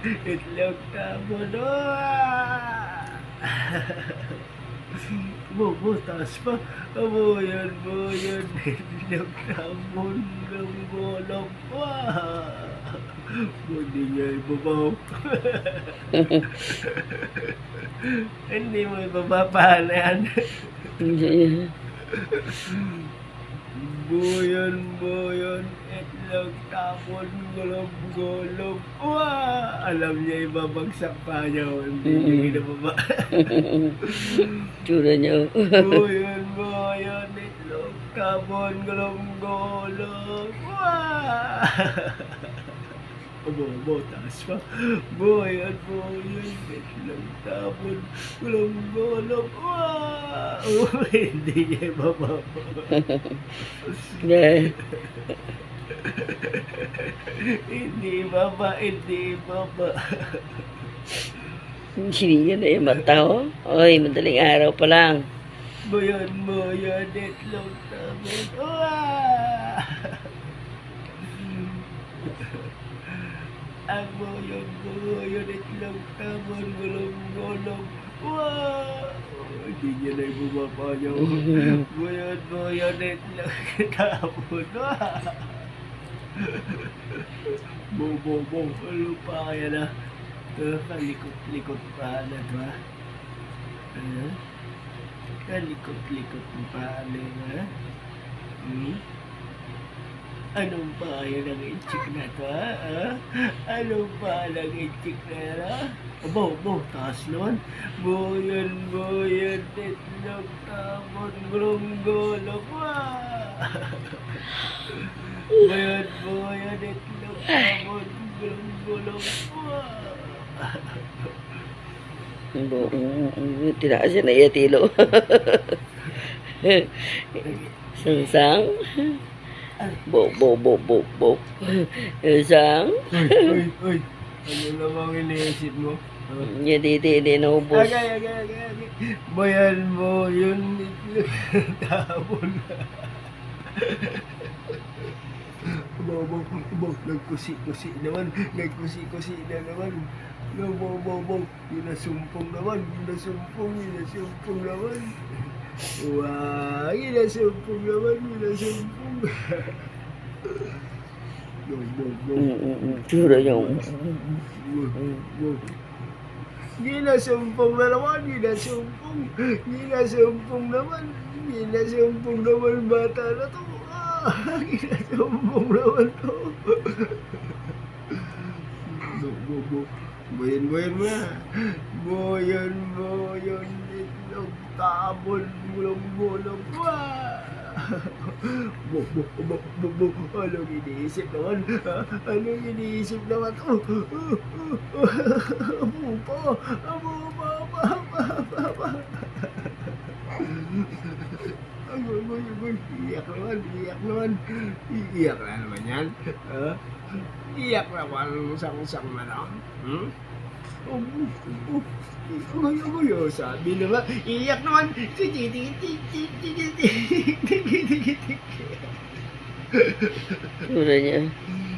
Itlog tabon. Taas pa. Buyan. Itlog tabon. Golong. Hindi niya ibabaw. Hindi mo ibabapahan yan. Buyan, itlog, tapon, gulong. Alam niya ibabagsak pa niya. Hindi niya ginababa. Tsura niya. Buyan, itlog, tapon, gulong. Taas pa. Buyan, itlog, tapon, gulong. Hindi niya ibababa. Yeah. Hindi baba. Hindi yun na yung mata, oh. Oy, madaling araw pa lang. Buyan, itlog, tapon. Ang buyan, itlog, tapon, gulong. Hindi niya na ibubaba niya. Buyan, itlog, tapon. Bo. Ano pa kaya na? Kalikot pa na ba? Kalikot pa na? Anong pa kaya ng itchik na to, ha? Anong pa ng itchik na yan, ha? Bo, taas naman. Buyan, itlog, tapon, gulong. Buyan, itlog, tapon, gulong. Tidak siya na iatilo. Sangsang. Bo. Sangsang. Uy. Ano namang iniisip mo? Hindi naubos. Agay. Buyan, itlog, tapon. Bo, nagkusi naman. Bo, ginasumpong naman. Wah, ginasumpong naman. Bo. Tsura niya. Ginasumpong naman bata na to. Ginasumpong naman to. Bo. Buyan mo na. Buyan, itlog, tapon, gulong. Bo. Anong iniisip naman? Iyak naman. Iyak na naman yan. Iyak naman sang na lang. Sabi naman, iyak naman. Tsura niya.